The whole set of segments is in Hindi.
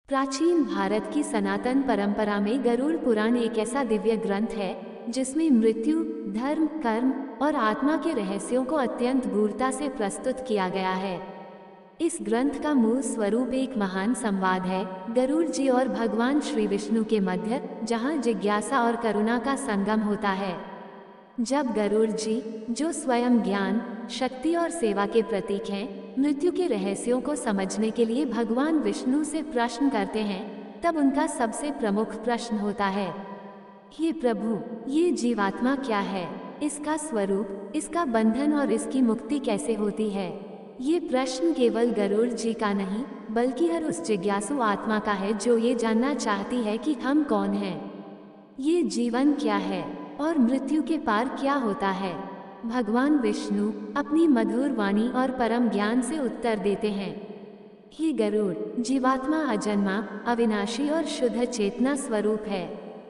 प्राचीन भारत की सनातन परंपरा में गरुड़ पुराण एक ऐसा दिव्य ग्रंथ है जिसमें मृत्यु, धर्म, कर्म और आत्मा के रहस्यों को अत्यंत गूढ़ता से प्रस्तुत किया गया है। इस ग्रंथ का मूल स्वरूप एक महान संवाद है, गरुड़ जी और भगवान श्री विष्णु के मध्य, जहां जिज्ञासा और करुणा का संगम होता है। जब गरुड़ जी, जो स्वयं ज्ञान, शक्ति और सेवा के प्रतीक हैं, मृत्यु के रहस्यों को समझने के लिए भगवान विष्णु से प्रश्न करते हैं, तब उनका सबसे प्रमुख प्रश्न होता है, हे प्रभु, ये जीवात्मा क्या है? इसका स्वरूप, इसका बंधन और इसकी मुक्ति कैसे होती है? ये प्रश्न केवल गरुड़ जी का नहीं, बल्कि हर उस जिज्ञासु आत्मा का है जो ये जानना चाहती है कि हम कौन हैं, ये जीवन क्या है और मृत्यु के पार क्या होता है। भगवान विष्णु अपनी मधुर वाणी और परम ज्ञान से उत्तर देते हैं, हे गरुड़, जीवात्मा अजन्मा, अविनाशी और शुद्ध चेतना स्वरूप है।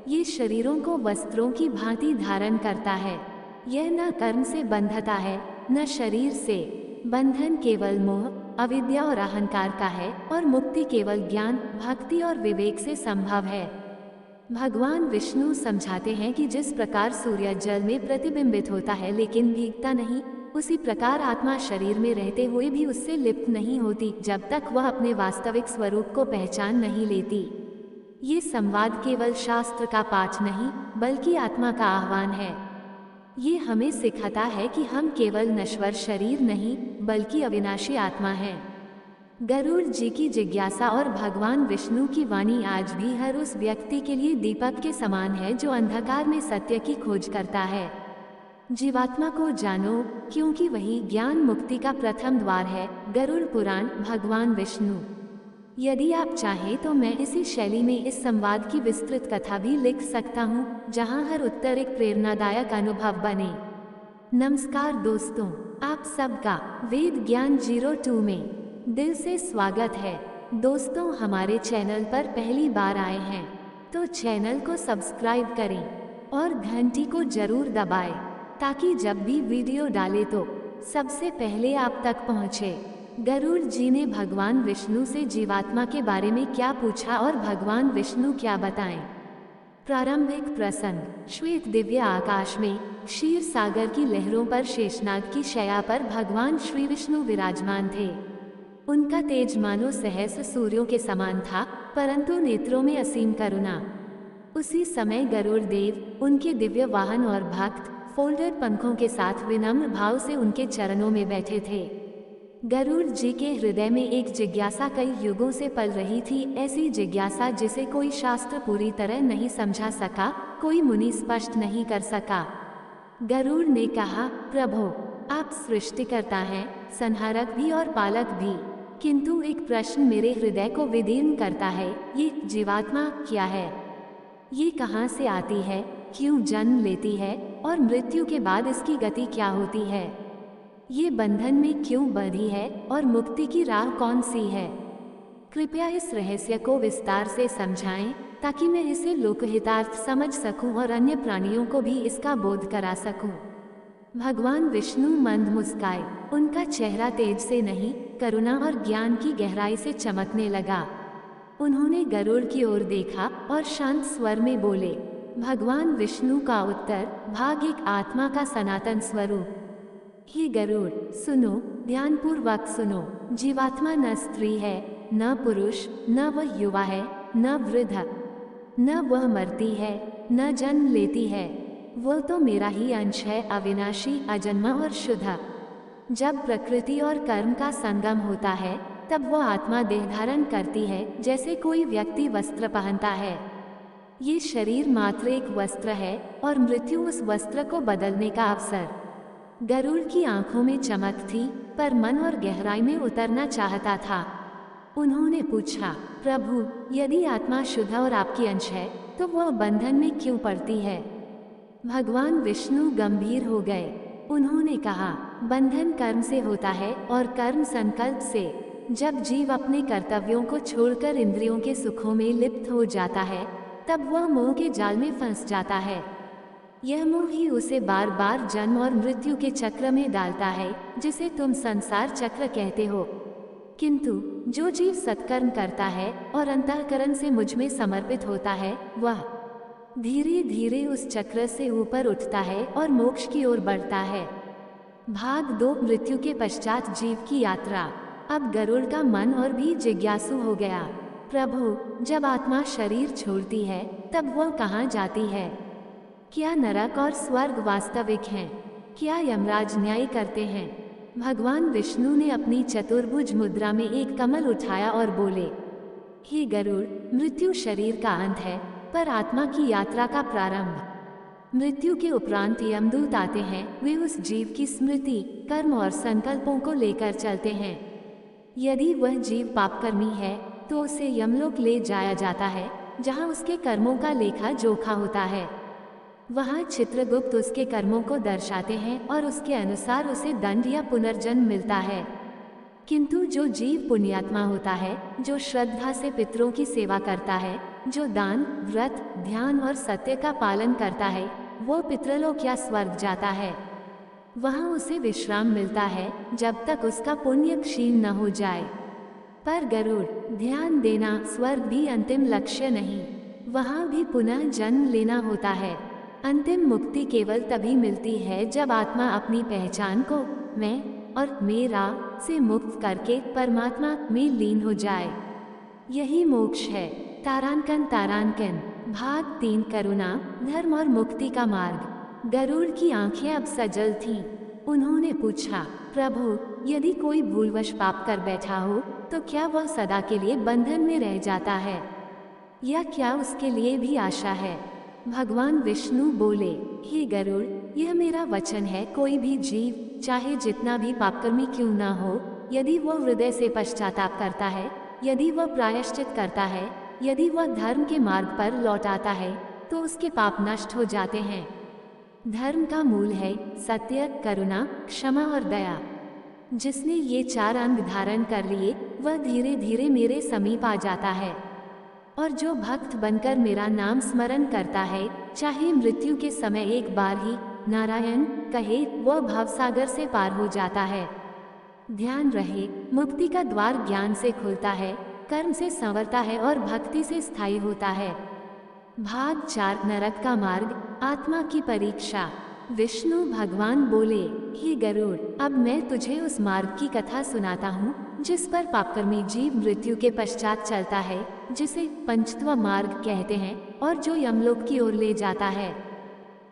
ये शरीरों को वस्त्रों की भांति धारण करता है। यह न कर्म से बंधता है, न शरीर से। बंधन केवल मोह, अविद्या और अहंकार का है और मुक्ति केवल ज्ञान, भक्ति और विवेक से संभव है। भगवान विष्णु समझाते हैं कि जिस प्रकार सूर्य जल में प्रतिबिंबित होता है लेकिन भीगता नहीं, उसी प्रकार आत्मा शरीर में रहते हुए भी उससे लिप्त नहीं होती जब तक वह अपने वास्तविक स्वरूप को पहचान नहीं लेती। ये संवाद केवल शास्त्र का पाठ नहीं, बल्कि आत्मा का आह्वान है। ये हमें सिखाता है कि हम केवल नश्वर शरीर नहीं, बल्कि अविनाशी आत्मा हैं। गरुड़ जी की जिज्ञासा और भगवान विष्णु की वाणी आज भी हर उस व्यक्ति के लिए दीपक के समान है जो अंधकार में सत्य की खोज करता है। जीवात्मा को जानो, क्योंकि वही ज्ञान मुक्ति का प्रथम द्वार है। गरुड़ पुराण, भगवान विष्णु। यदि आप चाहें तो मैं इसी शैली में इस संवाद की विस्तृत कथा भी लिख सकता हूँ, जहाँ हर उत्तर एक प्रेरणादायक अनुभव बने। नमस्कार दोस्तों, आप सबका वेद ज्ञान 02 में दिल से स्वागत है। दोस्तों, हमारे चैनल पर पहली बार आए हैं तो चैनल को सब्सक्राइब करें और घंटी को जरूर दबाएं, ताकि जब भी वीडियो डाले तो सबसे पहले आप तक पहुंचे। गरुड़ जी ने भगवान विष्णु से जीवात्मा के बारे में क्या पूछा और भगवान विष्णु क्या बताएं। प्रारंभिक प्रसंग। श्वेत दिव्य आकाश में क्षीर सागर की लहरों पर शेषनाग की शैया पर भगवान श्री विष्णु विराजमान थे। उनका तेज मानो सहस्र सूर्यों के समान था, परंतु नेत्रों में असीम करुणा। उसी समय गरुड़ देव, उनके दिव्य वाहन और भक्त, फोल्डर पंखों के साथ विनम्र भाव से उनके चरणों में बैठे थे। गरुड़ जी के हृदय में एक जिज्ञासा कई युगों से पल रही थी, ऐसी जिज्ञासा जिसे कोई शास्त्र पूरी तरह नहीं समझा सका, कोई मुनि स्पष्ट नहीं कर सका। गरुड़ ने कहा, प्रभो, आप सृष्टिकर्ता हैं, संहारक भी और पालक भी, किंतु एक प्रश्न मेरे हृदय को विदीर्ण करता है, ये जीवात्मा क्या है? ये कहाँ से आती है, क्यों जन्म लेती है और मृत्यु के बाद इसकी गति क्या होती है? ये बंधन में क्यों बंधी है और मुक्ति की राह कौन सी है? कृपया इस रहस्य को विस्तार से समझाएं, ताकि मैं इसे लोकहितार्थ समझ सकूं और अन्य प्राणियों को भी इसका बोध करा सकूं। भगवान विष्णु मंद मुस्काए। उनका चेहरा तेज से नहीं, करुणा और ज्ञान की गहराई से चमकने लगा। उन्होंने गरुड़ की ओर देखा और शांत स्वर में बोले, भगवान विष्णु का उत्तर, भाग एक आत्मा का सनातन स्वरूप। हे गरुड़, सुनो, ध्यानपूर्वक सुनो। जीवात्मा न स्त्री है, न पुरुष, न वह युवा है, न वृद्ध, न वह मरती है, न जन्म लेती है। वो तो मेरा ही अंश है, अविनाशी, अजन्मा और शुद्ध। जब प्रकृति और कर्म का संगम होता है, तब वो आत्मा देह धारण करती है, जैसे कोई व्यक्ति वस्त्र पहनता है। ये शरीर मात्र एक वस्त्र है और मृत्यु उस वस्त्र को बदलने का अवसर। गरुड़ की आंखों में चमक थी, पर मन और गहराई में उतरना चाहता था। उन्होंने पूछा, प्रभु, यदि आत्मा शुद्ध और आपकी अंश है, तो वह बंधन में क्यों पड़ती है? भगवान विष्णु गंभीर हो गए। उन्होंने कहा, बंधन कर्म से होता है और कर्म संकल्प से। जब जीव अपने कर्तव्यों को छोड़कर इंद्रियों के सुखों में लिप्त हो जाता है, तब वह मोह के जाल में फंस जाता है। यह मोह ही उसे बार बार जन्म और मृत्यु के चक्र में डालता है, जिसे तुम संसार चक्र कहते हो। किंतु जो जीव सत्कर्म करता है और अंतःकरण से मुझ में समर्पित होता है, वह धीरे धीरे उस चक्र से ऊपर उठता है और मोक्ष की ओर बढ़ता है। भाग 2 मृत्यु के पश्चात जीव की यात्रा। अब गरुड़ का मन और भी जिज्ञासु हो गया। प्रभु, जब आत्मा शरीर छोड़ती है तब वह कहाँ जाती है? क्या नरक और स्वर्ग वास्तविक हैं? क्या यमराज न्याय करते हैं? भगवान विष्णु ने अपनी चतुर्भुज मुद्रा में एक कमल उठाया और बोले, हे गरुड़, मृत्यु शरीर का अंत है, पर आत्मा की यात्रा का प्रारंभ। मृत्यु के उपरांत यमदूत आते हैं। वे उस जीव की स्मृति, कर्म और संकल्पों को लेकर चलते हैं। यदि वह जीव पापकर्मी है तो उसे यमलोक ले जाया जाता है, जहां उसके कर्मों का लेखा जोखा होता है। वहां चित्रगुप्त उसके कर्मों को दर्शाते हैं और उसके अनुसार उसे दंड या पुनर्जन्म मिलता है। किंतु जो जीव पुण्यात्मा होता है, जो श्रद्धा से पितरों की सेवा करता है, जो दान, व्रत, ध्यान और सत्य का पालन करता है, वो पितृलोक या स्वर्ग जाता है। वहां उसे विश्राम मिलता है जब तक उसका पुण्य क्षीण न हो जाए। पर गरुड़, ध्यान देना, स्वर्ग भी अंतिम लक्ष्य नहीं। वहां भी पुनः जन्म लेना होता है। अंतिम मुक्ति केवल तभी मिलती है जब आत्मा अपनी पहचान को मैं और मेरा से मुक्त करके परमात्मा में लीन हो जाए। यही मोक्ष है। तारांकन भाग 3 करुणा, धर्म और मुक्ति का मार्ग। गरुड़ की आंखें अब सजल थीं। उन्होंने पूछा, प्रभु, यदि कोई भूलवश पाप कर बैठा हो तो क्या वह सदा के लिए बंधन में रह जाता है, या क्या उसके लिए भी आशा है? भगवान विष्णु बोले, हे गरुड़, यह मेरा वचन है, कोई भी जीव चाहे जितना भी पापकर्मी क्यों ना हो, यदि वह हृदय से पश्चाताप करता है, यदि वह प्रायश्चित करता है, यदि वह धर्म के मार्ग पर लौट आता है, तो उसके पाप नष्ट हो जाते हैं। धर्म का मूल है सत्य, करुणा, क्षमा और दया। जिसने ये 4 अंग धारण कर लिए, वह धीरे धीरे मेरे समीप आ जाता है। और जो भक्त बनकर मेरा नाम स्मरण करता है, चाहे मृत्यु के समय एक बार ही नारायण कहे, वह भवसागर से पार हो जाता है। ध्यान रहे, मुक्ति का द्वार ज्ञान से खुलता है, कर्म से संवरता है और भक्ति से स्थायी होता है। भाग 4 नरक का मार्ग, आत्मा की परीक्षा। विष्णु भगवान बोले, हे गरुड़, अब मैं तुझे उस मार्ग की कथा सुनाता हूँ जिस पर पापकर्मी जीव मृत्यु के पश्चात चलता है, जिसे पंचत्व मार्ग कहते हैं और जो यमलोक की ओर ले जाता है।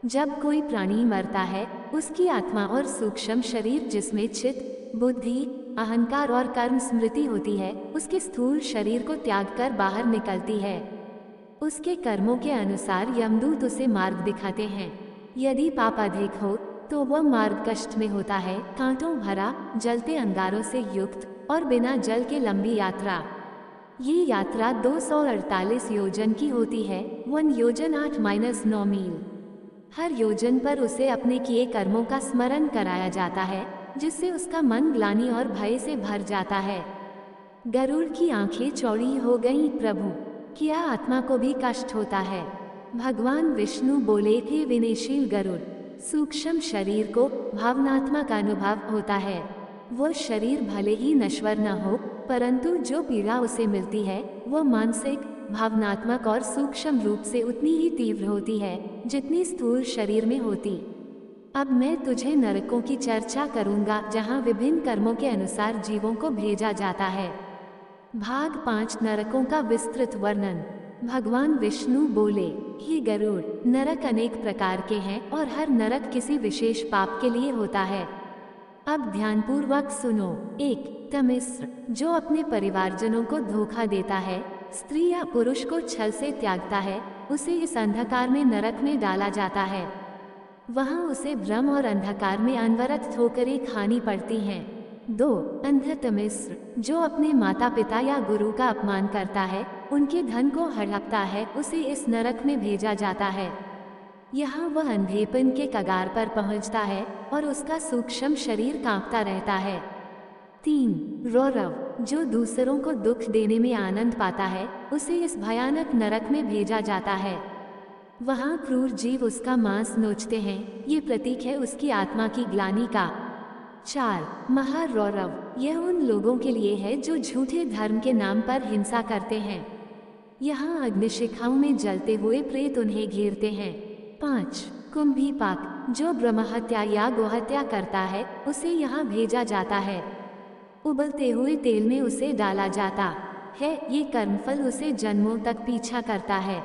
जब कोई प्राणी मरता है, उसकी आत्मा और सूक्ष्म शरीर, जिसमें चित्त, बुद्धि, अहंकार और कर्म स्मृति होती है, उसके स्थूल शरीर को त्याग कर बाहर निकलती है। उसके कर्मों के अनुसार यमदूत उसे मार्ग दिखाते हैं। यदि पाप अधिक हो तो वह मार्ग कष्ट में होता है, कांटों भरा, जलते अंगारों से युक्त और बिना जल के लंबी यात्रा। ये यात्रा 248 योजन की होती है। 1 योजन 8-9 मील। हर योजन पर उसे अपने किए कर्मों का स्मरण कराया जाता है, जिससे उसका मन ग्लानि और भय से भर जाता है। गरुड़ की आंखें चौड़ी हो गईं। प्रभु, क्या आत्मा को भी कष्ट होता है? भगवान विष्णु बोले, थे विनयशील गरुड़, सूक्ष्म शरीर को भावनात्मक अनुभव होता है। वह शरीर भले ही नश्वर न हो, परंतु जो पीड़ा उसे मिलती है वह मानसिक, भावनात्मक और सूक्ष्म रूप से उतनी ही तीव्र होती है जितनी स्थूल शरीर में होती। अब मैं तुझे नरकों की चर्चा करूंगा, जहां विभिन्न कर्मों के अनुसार जीवों को भेजा जाता है। भाग 5 नरकों का विस्तृत वर्णन। भगवान विष्णु बोले, हे गरुड़, नरक अनेक प्रकार के हैं और हर नरक किसी विशेष पाप के लिए होता है। अब ध्यानपूर्वक सुनो। 1 तमिस्र, जो अपने परिवारजनों को धोखा देता है, स्त्री या पुरुष को छल से त्यागता है, उसे इस अंधकार में नरक में डाला जाता है। वहां उसे भ्रम और अंधकार में अनवरत ठोकरें खानी पड़ती हैं। 2 अंधतमिस्र, जो अपने माता पिता या गुरु का अपमान करता है, उनके धन को हड़पता है, उसे इस नरक में भेजा जाता है। यहाँ वह अंधेपन के कगार पर पहुँचता है और उसका सूक्ष्म शरीर कांपता रहता है। 3 रौरव, जो दूसरों को दुख देने में आनंद पाता है, उसे इस भयानक नरक में भेजा जाता है। वहाँ क्रूर जीव उसका मांस नोचते हैं। ये प्रतीक है उसकी आत्मा की ग्लानि का। 4. महारौरव, यह उन लोगों के लिए है जो झूठे धर्म के नाम पर हिंसा करते हैं। यहाँ अग्निशिखाओं में जलते हुए प्रेत उन्हें घेरते हैं। 5. कुंभीपाक, जो ब्रह्महत्या या गोहत्या करता है उसे यहाँ भेजा जाता है। उबलते हुए तेल में उसे डाला जाता है। ये कर्मफल उसे जन्मों तक पीछा करता है। ...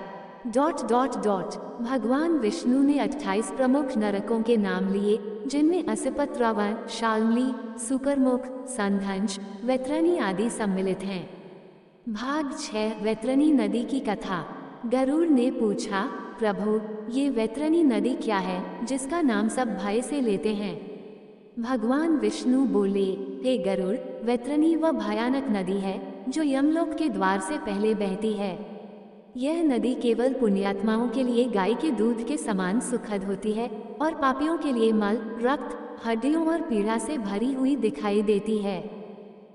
भगवान विष्णु ने 28 प्रमुख नरकों के नाम लिए, जिनमें असिपत, रावण, शाल्मली, सुकरमुख, संधंश, वैतरणी आदि सम्मिलित हैं। भाग 6, वैतरणी नदी की कथा। गरुड़ ने पूछा, प्रभु, ये वैतरणी नदी क्या है जिसका नाम सब भय से लेते हैं? भगवान विष्णु बोले, हे गरुड़, वैतरणी वह भयानक नदी है जो यमलोक के द्वार से पहले बहती है। यह नदी केवल पुण्यात्माओं के लिए गाय के दूध के समान सुखद होती है और पापियों के लिए मल, रक्त, हड्डियों और पीड़ा से भरी हुई दिखाई देती है।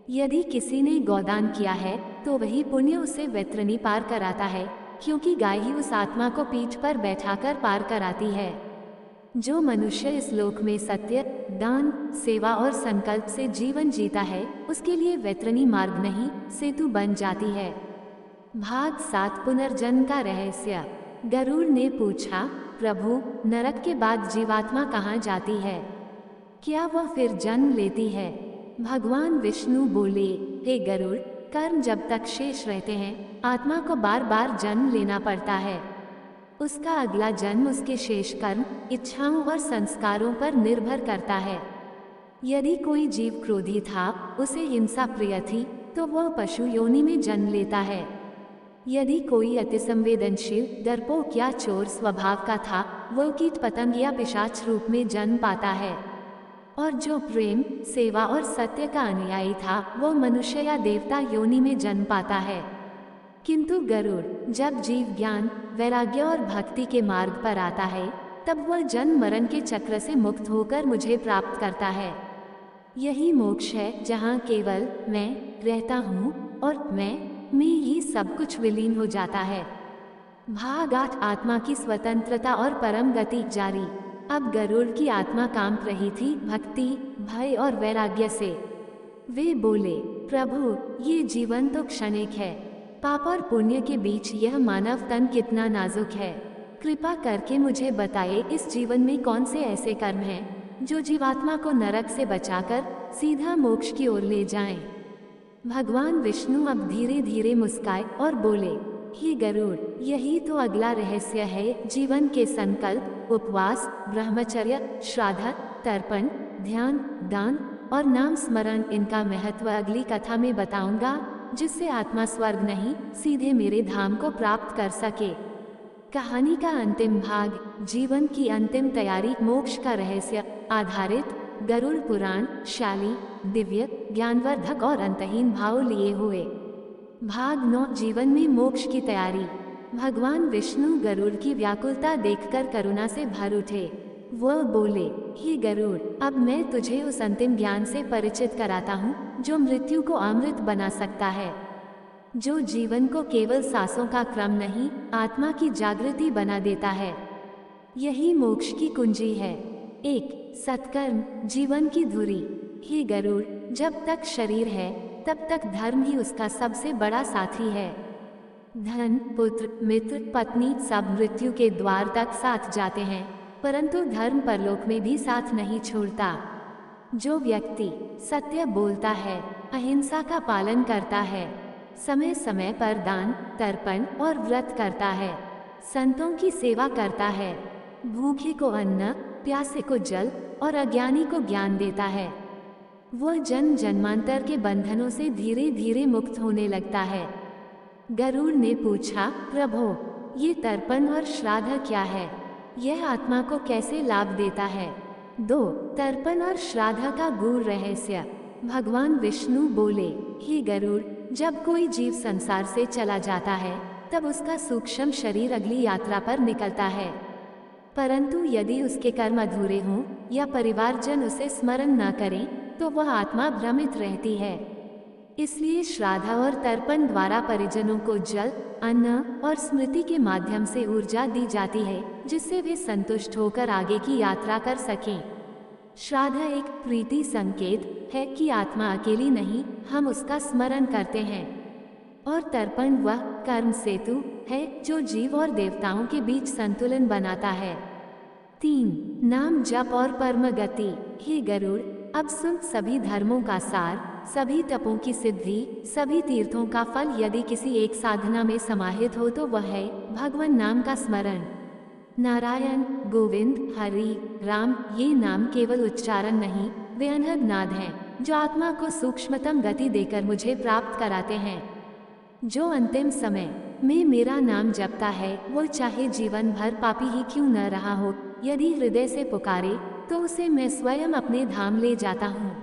यदि किसी ने गोदान किया है तो वही पुण्य उसे वैतरणी पार कराता है, क्योंकि गाय ही उस आत्मा को पीठ पर बैठाकर पार कराती है। जो मनुष्य इस लोक में सत्य, दान, सेवा और संकल्प से जीवन जीता है, उसके लिए वैतरणी मार्ग नहीं, सेतु बन जाती है। भाग 7, पुनर्जन्म का रहस्य। गरुड़ ने पूछा, प्रभु, नरक के बाद जीवात्मा कहाँ जाती है? क्या वह फिर जन्म लेती है? भगवान विष्णु बोले, हे गरुड़, कर्म जब तक शेष रहते हैं, आत्मा को बार बार जन्म लेना पड़ता है। उसका अगला जन्म उसके शेष कर्म, इच्छाओं और संस्कारों पर निर्भर करता है। यदि कोई जीव क्रोधी था, उसे हिंसा प्रिय थी, तो वह पशु योनि में जन्म लेता है। यदि कोई अतिसंवेदनशील, डरपोक या चोर स्वभाव का था, वह कीट पतंग या पिशाच रूप में जन्म पाता है। और जो प्रेम, सेवा और सत्य का अनुयायी था, वह मनुष्य या देवता योनि में जन्म पाता है। किंतु गरुड़, जब जीव ज्ञान, वैराग्य और भक्ति के मार्ग पर आता है, तब वह जन्म मरण के चक्र से मुक्त होकर मुझे प्राप्त करता है। यही मोक्ष है, जहाँ केवल मैं रहता हूँ और मैं में ही सब कुछ विलीन हो जाता है। भाग 8, आत्मा की स्वतंत्रता और परम गति जारी। अब गरुड़ की आत्मा कांप रही थी भक्ति, भय और वैराग्य से। वे बोले, प्रभु, ये जीवन तो क्षणिक है। पाप और पुण्य के बीच यह मानव तन कितना नाजुक है। कृपा करके मुझे बताए, इस जीवन में कौन से ऐसे कर्म हैं जो जीवात्मा को नरक से बचाकर सीधा मोक्ष की ओर ले जाएं? भगवान विष्णु अब धीरे धीरे मुस्काए और बोले, हे गरुड़, यही तो अगला रहस्य है। जीवन के संकल्प, उपवास, ब्रह्मचर्य, श्राद्ध, तर्पण, ध्यान, दान और नाम स्मरण, इनका महत्व अगली कथा में बताऊंगा, जिससे आत्मा स्वर्ग नहीं, सीधे मेरे धाम को प्राप्त कर सके। कहानी का अंतिम भाग, जीवन की अंतिम तैयारी, मोक्ष का रहस्य, आधारित गरुड़ पुराण, शाली, दिव्य, ज्ञानवर्धक और अंतहीन भाव लिए हुए। भाग 9, जीवन में मोक्ष की तैयारी। भगवान विष्णु गरुड़ की व्याकुलता देखकर करुणा से भर उठे। वह बोले, हे गरुड़, अब मैं तुझे उस अंतिम ज्ञान से परिचित कराता हूँ जो मृत्यु को अमृत बना सकता है, जो जीवन को केवल सांसों का क्रम नहीं, आत्मा की जागृति बना देता है। यही मोक्ष की कुंजी है। 1. सत्कर्म, जीवन की धुरी। हे गरुड़, जब तक शरीर है, तब तक धर्म ही उसका सबसे बड़ा साथी है। धन, पुत्र, मित्र, पत्नी सब मृत्यु के द्वार तक साथ जाते हैं, परंतु धर्म परलोक में भी साथ नहीं छोड़ता। जो व्यक्ति सत्य बोलता है, अहिंसा का पालन करता है, समय समय पर दान, तर्पण और व्रत करता है, संतों की सेवा करता है, भूखे को अन्न, प्यासे को जल और अज्ञानी को ज्ञान देता है, वह जन्म जन्मांतर के बंधनों से धीरे धीरे मुक्त होने लगता है। गरुड़ ने पूछा, प्रभो, ये तर्पण और श्राद्ध क्या है? यह आत्मा को कैसे लाभ देता है? 2. तर्पण और श्राद्ध का गूढ़ रहस्य। भगवान विष्णु बोले, हे गरुड़, जब कोई जीव संसार से चला जाता है, तब उसका सूक्ष्म शरीर अगली यात्रा पर निकलता है, परंतु यदि उसके कर्म अधूरे हों या परिवारजन उसे स्मरण न करें, तो वह आत्मा भ्रमित रहती है। इसलिए श्राद्ध और तर्पण द्वारा परिजनों को जल, अन्न और स्मृति के माध्यम से ऊर्जा दी जाती है, जिससे वे संतुष्ट होकर आगे की यात्रा कर सकें। श्राद्ध एक प्रीति संकेत है कि आत्मा अकेली नहीं, हम उसका स्मरण करते हैं। और तर्पण वह कर्म सेतु है जो जीव और देवताओं के बीच संतुलन बनाता है। 3. नाम जप और परम गति। हे गरुड़, अब सुन सभी धर्मों का सार, सभी तपों की सिद्धि, सभी तीर्थों का फल यदि किसी एक साधना में समाहित हो तो वह है भगवान नाम का स्मरण। नारायण, गोविंद, हरि, राम ये नाम केवल उच्चारण नहीं, वे अनहद नाद हैं जो आत्मा को सूक्ष्मतम गति देकर मुझे प्राप्त कराते हैं। जो अंतिम समय में मेरा नाम जपता है वो चाहे जीवन भर पापी ही क्यों न रहा हो, यदि हृदय से पुकारे तो उसे मैं स्वयं अपने धाम ले जाता हूँ।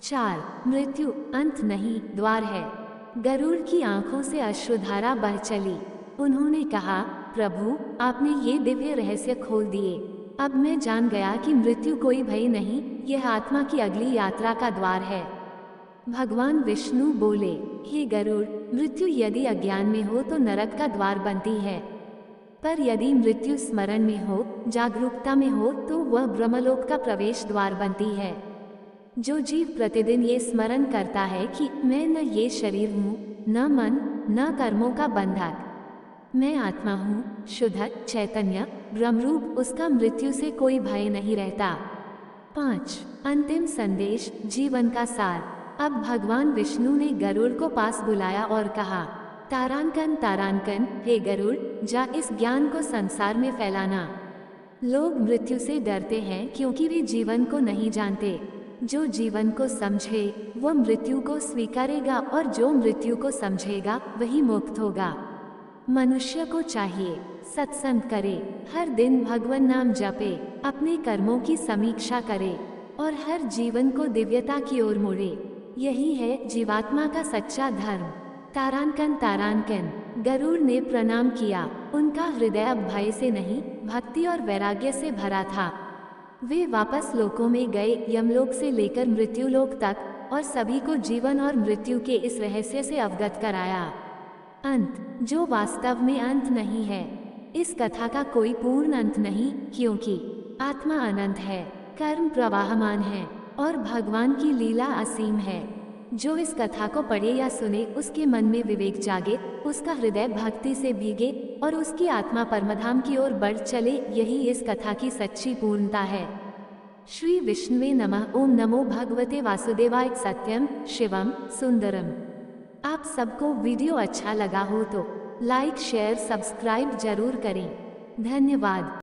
4. मृत्यु अंत नहीं, द्वार है। गरुड़ की आंखों से अश्रुधारा बह चली। उन्होंने कहा, प्रभु आपने ये दिव्य रहस्य खोल दिए। अब मैं जान गया कि मृत्यु कोई भय नहीं, यह आत्मा की अगली यात्रा का द्वार है। भगवान विष्णु बोले, हे गरुड़, मृत्यु यदि अज्ञान में हो तो नरक का द्वार बनती है, पर यदि मृत्यु स्मरण में हो, जागरूकता में हो तो वह ब्रह्मलोक का प्रवेश द्वार बनती है। जो जीव प्रतिदिन ये स्मरण करता है कि मैं न ये शरीर हूँ, न मन, न कर्मों का बंधक, मैं आत्मा हूँ, शुद्ध चैतन्य ब्रह्मरूप, उसका मृत्यु से कोई भय नहीं रहता। 5. अंतिम संदेश, जीवन का सार। अब भगवान विष्णु ने गरुड़ को पास बुलाया और कहा, तारांकन तारांकन, हे गरुड़, जा इस ज्ञान को संसार में फैलाना। लोग मृत्यु से डरते हैं क्योंकि वे जीवन को नहीं जानते। जो जीवन को समझे वो मृत्यु को स्वीकारेगा और जो मृत्यु को समझेगा वही मुक्त होगा। मनुष्य को चाहिए सत्संग करे, हर दिन भगवान नाम जपे, अपने कर्मों की समीक्षा करे और हर जीवन को दिव्यता की ओर मोड़े। यही है जीवात्मा का सच्चा धर्म। तारांकन तारांकन। गरुड़ ने प्रणाम किया। उनका हृदय अब भय से नहीं, भक्ति और वैराग्य से भरा था। वे वापस लोकों में गए, यमलोक से लेकर मृत्युलोक तक, और सभी को जीवन और मृत्यु के इस रहस्य से अवगत कराया। अंत, जो वास्तव में अंत नहीं है। इस कथा का कोई पूर्ण अंत नहीं, क्योंकि आत्मा अनंत है, कर्म प्रवाहमान है और भगवान की लीला असीम है। जो इस कथा को पढ़े या सुने उसके मन में विवेक जागे, उसका हृदय भक्ति से भीगे और उसकी आत्मा परमधाम की ओर बढ़ चले, यही इस कथा की सच्ची पूर्णता है। श्री विष्णुवे नमः। ओम नमो भगवते वासुदेवाय। सत्यम शिवम सुंदरम। आप सबको वीडियो अच्छा लगा हो तो लाइक शेयर सब्सक्राइब जरूर करें। धन्यवाद।